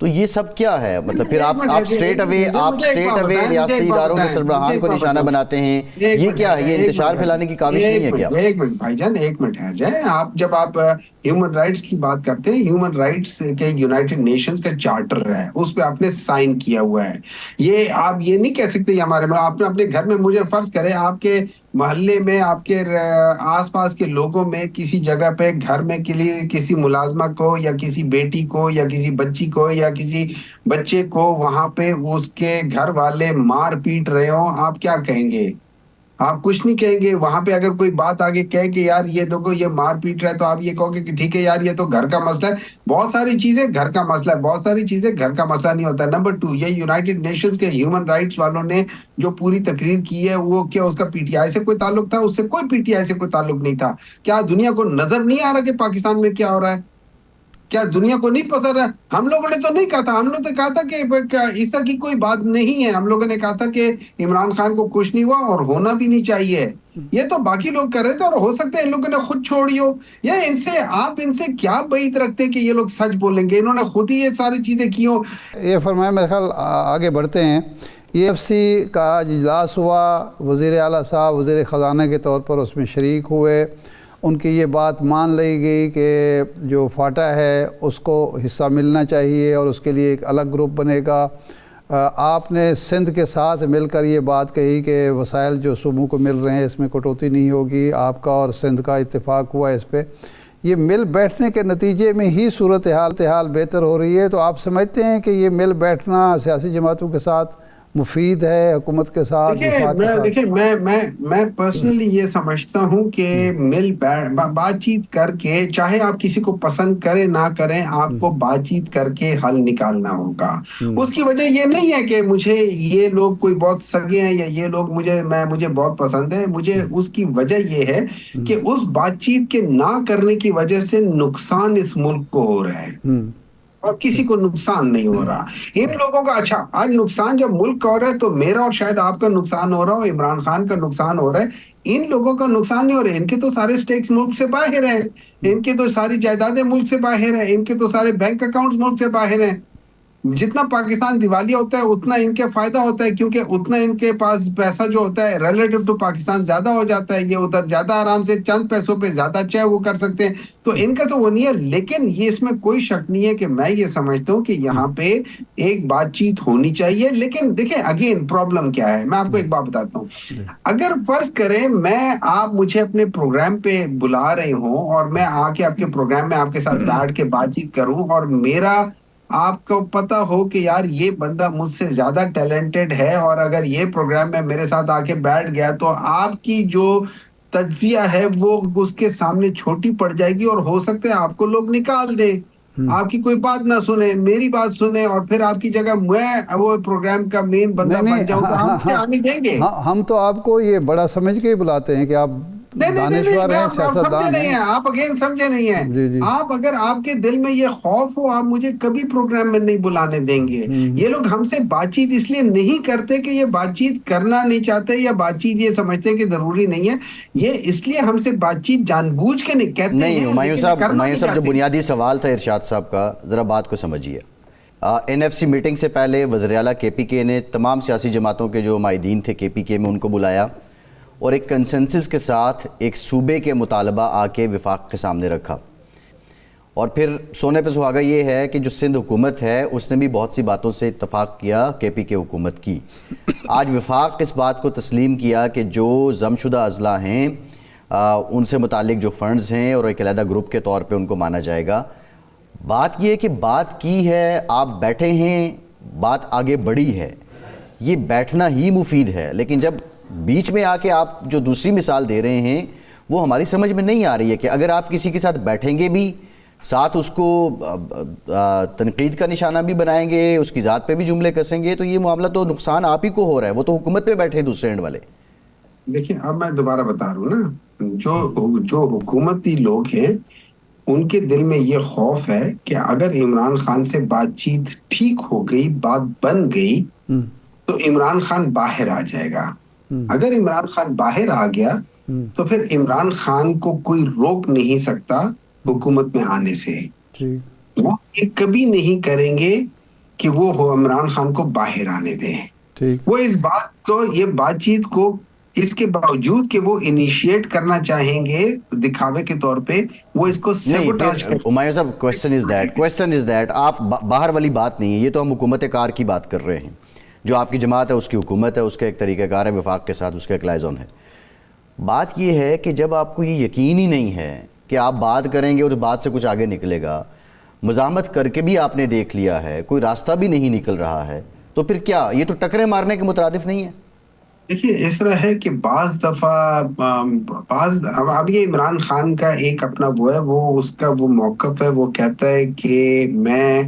تو یہ سب کیا ہے؟ مطلب پھر آپ اسٹریٹ اوے ریاستی اداروں کے سربراہان کو نشانہ بناتے ہیں، یہ کیا ہے؟ یہ انتشار پھیلانے کی کاوش نہیں ہے کیا؟ ایک منٹ بھائی جان، ایک منٹ ہے جائے. جب آپ ہیومن رائٹس کی بات کرتے ہیں، ہیومن رائٹس کے یونائٹڈ نیشنز کا چارٹر ہے، اس پہ آپ نے سائن کیا ہوا ہے. یہ آپ یہ نہیں کہہ سکتے ہمارے میں. آپ نے اپنے گھر میں، مجھے فرض کرے آپ کے محلے میں، آپ کے آس پاس کے لوگوں میں کسی جگہ پہ گھر میں کے لیے کسی ملازمہ کو یا کسی بیٹی کو یا کسی بچی کو یا کسی بچے کو وہاں پہ اس کے گھر والے مار پیٹ رہے ہو، آپ کیا کہیں گے؟ آپ کچھ نہیں کہیں گے. وہاں پہ اگر کوئی بات آگے کہے کہ یار یہ دیکھو یہ مار پیٹ رہا ہے، تو آپ یہ کہو گے کہ ٹھیک ہے یار یہ تو گھر کا مسئلہ ہے. بہت ساری چیزیں گھر کا مسئلہ ہے، بہت ساری چیزیں گھر کا مسئلہ نہیں ہوتا. نمبر 2، یہ یونائٹڈ نیشنز کے ہیومن رائٹس والوں نے جو پوری تقریر کی ہے، وہ کیا اس کا پی ٹی آئی سے کوئی تعلق تھا؟ اس سے کوئی پی ٹی آئی سے کوئی تعلق نہیں تھا. کیا دنیا کو نظر نہیں آ رہا کہ پاکستان میں کیا ہو رہا ہے؟ کیا دنیا کو نہیں پسند ہے؟ ہم لوگوں نے تو نہیں کہا تھا. ہم لوگوں نے کہا تھا کہ اس طرح کی کوئی بات نہیں ہے. ہم لوگوں نے کہا تھا کہ عمران خان کو کچھ نہیں ہوا اور ہونا بھی نہیں چاہیے. یہ تو باقی لوگ کر رہے تھے، اور ہو سکتا ہے ان لوگوں نے خود چھوڑی ہو. یہ آپ ان سے کیا بعید رکھتے کہ یہ لوگ سچ بولیں گے؟ انہوں نے خود ہی یہ ساری چیزیں کی ہو. یہ فرمایا. میرے خیال آگے بڑھتے ہیں. ایف سی کا اجلاس ہوا، وزیر اعلیٰ صاحب وزیر خزانہ کے طور پر اس میں شریک ہوئے. ان کی یہ بات مان لی گئی کہ جو فاٹا ہے اس کو حصہ ملنا چاہیے اور اس کے لیے ایک الگ گروپ بنے گا. آپ نے سندھ کے ساتھ مل کر یہ بات کہی کہ وسائل جو صوبوں کو مل رہے ہیں اس میں کٹوتی نہیں ہوگی. آپ کا اور سندھ کا اتفاق ہوا اس پہ. یہ مل بیٹھنے کے نتیجے میں ہی صورتحال بہتر ہو رہی ہے. تو آپ سمجھتے ہیں کہ یہ مل بیٹھنا سیاسی جماعتوں کے ساتھ مفید ہے، حکومت کے ساتھ؟ دیکھیں میں پرسنلی یہ سمجھتا ہوں کہ بات چیت کر کے، چاہے آپ کسی کو پسند کریں نہ کریں، آپ کو بات چیت کر کے حل نکالنا ہوگا. اس کی وجہ یہ نہیں ہے کہ مجھے یہ لوگ کوئی بہت سگے ہیں یا یہ لوگ مجھے بہت پسند ہے. مجھے اس کی وجہ یہ ہے کہ اس بات چیت کے نہ کرنے کی وجہ سے نقصان اس ملک کو ہو رہا ہے اور کسی کو نقصان نہیں ہو رہا. ان لوگوں کا اچھا آج نقصان جب ملک کا ہو رہا ہے تو میرا اور شاید آپ کا نقصان ہو رہا ہو، عمران خان کا نقصان ہو رہا ہے. ان لوگوں کا نقصان نہیں ہو رہا ہے. ان کے تو سارے سٹیکس ملک سے باہر ہیں، ان کے تو ساری جائیدادیں ملک سے باہر ہیں، ان کے تو سارے بینک اکاؤنٹس ملک سے باہر ہیں. جتنا پاکستان دیوالیہ ہوتا ہے اتنا ان کے فائدہ ہوتا ہے، کیونکہ اتنا ان کے پاس پیسہ جو ہوتا ہے ریلیٹو ٹو پاکستان زیادہ ہو جاتا ہے. یہ ادھر زیادہ آرام سے چند پیسوں پہ زیادہ چاہے وہ کر سکتے ہیں. تو ان کا تو وہ نہیں ہے. لیکن یہ اس میں کوئی شک نہیں ہے کہ میں یہ سمجھتا ہوں کہ یہاں پہ ایک بات چیت ہونی چاہیے. لیکن دیکھیں اگین پرابلم کیا ہے، میں آپ کو ایک بات بتاتا ہوں. اگر فرض کریں آپ مجھے اپنے پروگرام پہ بلا رہے ہوں اور میں آ کے آپ کے پروگرام میں آپ کے ساتھ بیٹھ کے بات چیت کروں، اور میرا آپ کو پتا ہو کہ یار یہ بندہ مجھ سے زیادہ ٹیلنٹڈ ہے، اور اگر یہ پروگرام میں میرے ساتھ آ کے بیٹھ گیا تو آپ کی جو تجزیہ ہے وہ اس کے سامنے چھوٹی پڑ جائے گی، اور ہو سکتا ہے آپ کو لوگ نکال دیں، آپ کی کوئی بات نہ سنیں، میری بات سنیں، اور پھر آپ کی جگہ میں وہ پروگرام کا مین بندہ بن جاؤں تو ہم کیا دیں گے؟ ہم تو آپ کو یہ بڑا سمجھ کے ہی بلاتے ہیں کہ آپ دانشور ہیں، سیاستدان ہیں. آپ اگین سمجھے نہیں ہیں. آپ اگر آپ کے دل میں یہ خوف ہو، آپ مجھے کبھی پروگرام میں نہیں بلانے دیں گے. یہ لوگ ہم سے بات چیت اس لیے نہیں کرتے کہ یہ بات چیت کرنا نہیں چاہتے یا بات چیت یہ سمجھتے کہ ضروری نہیں ہے. یہ اس لیے ہم سے بات چیت جان بوجھ کے نہیں کہتے ہیں. نہیں ہمایوں صاحب جو بنیادی سوال تھا ارشاد صاحب کا، ذرا بات کو سمجھیے. این ایف سی میٹنگ سے پہلے وزیر اعلیٰ کے پی کے نے تمام سیاسی جماعتوں کے جو مائدین تھے کے پی کے میں ان کو بلایا اور ایک کنسنسس کے ساتھ ایک صوبے کے مطالبہ آ کے وفاق کے سامنے رکھا. اور پھر سونے پہ سہاگا یہ ہے کہ جو سندھ حکومت ہے اس نے بھی بہت سی باتوں سے اتفاق کیا کے پی کے حکومت کی. آج وفاق اس بات کو تسلیم کیا کہ جو ضم شدہ اضلاع ہیں ان سے متعلق جو فنڈز ہیں اور ایک علیحدہ گروپ کے طور پہ ان کو مانا جائے گا. بات یہ ہے کہ بات کی ہے، آپ بیٹھے ہیں، بات آگے بڑھی ہے، یہ بیٹھنا ہی مفید ہے. لیکن جب بیچ میں آ کے آپ جو دوسری مثال دے رہے ہیں وہ ہماری سمجھ میں نہیں آ رہی ہے کہ اگر آپ کسی کے ساتھ بیٹھیں گے بھی، ساتھ اس کو تنقید کا نشانہ بھی بنائیں گے، اس کی ذات پہ بھی جملے کسیں گے، تو یہ معاملہ تو نقصان آپ ہی کو ہو رہا ہے. وہ تو حکومت پہ بیٹھے ہیں دوسرے اینڈ والے. دیکھیں اب میں دوبارہ بتا رہا ہوں نا، جو حکومتی لوگ ہیں ان کے دل میں یہ خوف ہے کہ اگر عمران خان سے بات چیت ٹھیک ہو گئی، بات بن گئی، تو عمران خان باہر آ جائے گا. اگر عمران خان باہر آ گیا تو پھر عمران خان کو کوئی روک نہیں سکتا حکومت میں آنے سے. وہ یہ کبھی نہیں کریں گے کہ وہ عمران خان کو باہر آنے دیں. ٹھیک. وہ اس بات کو یہ بات چیت کو اس کے باوجود کہ وہ انیشیٹ کرنا چاہیں گے دکھاوے کے طور پہ, وہ اس کو سیبوٹاج نہیں, ہمایوں صاحب کوشچن از دیٹ آپ باہر والی بات نہیں ہے, یہ تو ہم حکومت کار کی بات کر رہے ہیں. جو آپ کی جماعت ہے اس کی حکومت ہے, اس کا ایک طریقہ کار ہے وفاق کے ساتھ, اس کا ایک لائزون ہے. بات یہ ہے کہ جب آپ کو یہ یقین ہی نہیں ہے کہ آپ بات کریں گے اور اس بات سے کچھ آگے نکلے گا, مزاحمت کر کے بھی آپ نے دیکھ لیا ہے, کوئی راستہ بھی نہیں نکل رہا ہے, تو پھر کیا یہ تو ٹکرے مارنے کے مترادف نہیں ہے؟ دیکھیے اس طرح ہے کہ بعض دفعہ اب یہ عمران خان کا ایک اپنا وہ ہے, وہ اس کا وہ موقف ہے, وہ کہتا ہے کہ میں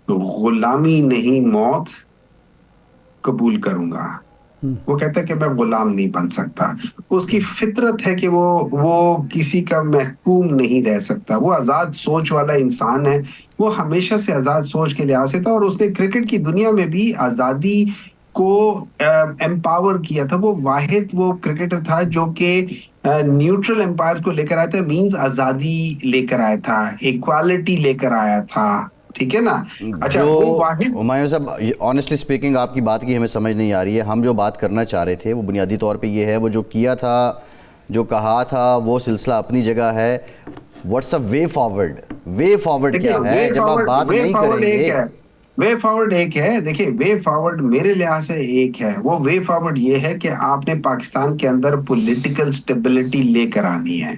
غلامی نہیں موت قبول کروں گا. وہ کہتا ہے کہ میں غلام نہیں بن سکتا. اس کی فطرت ہے کہ وہ کسی کا محکوم نہیں رہ سکتا. وہ آزاد سوچ والا انسان ہے, وہ ہمیشہ سے آزاد سوچ کے لحاظ سے تھا, اور اس نے کرکٹ کی دنیا میں بھی آزادی کو امپاور کیا تھا. وہ واحد وہ کرکٹر تھا جو کہ نیوٹرل امپائر کو لے کر آیا تھا, مینز آزادی لے کر آیا تھا, ایکوالٹی لے کر آیا تھا. ٹھیک ہے نا. اچھا وہ واحد ہمایوں صاحب آنیسٹلی اسپیکنگ آپ کی بات کی ہمیں سمجھ نہیں آ رہی ہے. ہم جو بات کرنا چاہ رہے تھے وہ بنیادی طور پہ یہ ہے, وہ جو کیا تھا, جو کہا تھا, وہ سلسلہ اپنی جگہ ہے. واٹس اے وے فارورڈ کیا ہے جب آپ بات نہیں کریں گے؟ وے فارورڈ ایک ہے. دیکھیں وے فارورڈ میرے لحاظ سے ایک ہے. وہ وے فارورڈ یہ ہے کہ آپ نے پاکستان کے اندر پولیٹیکل سٹیبلٹی لے کر آنی ہے.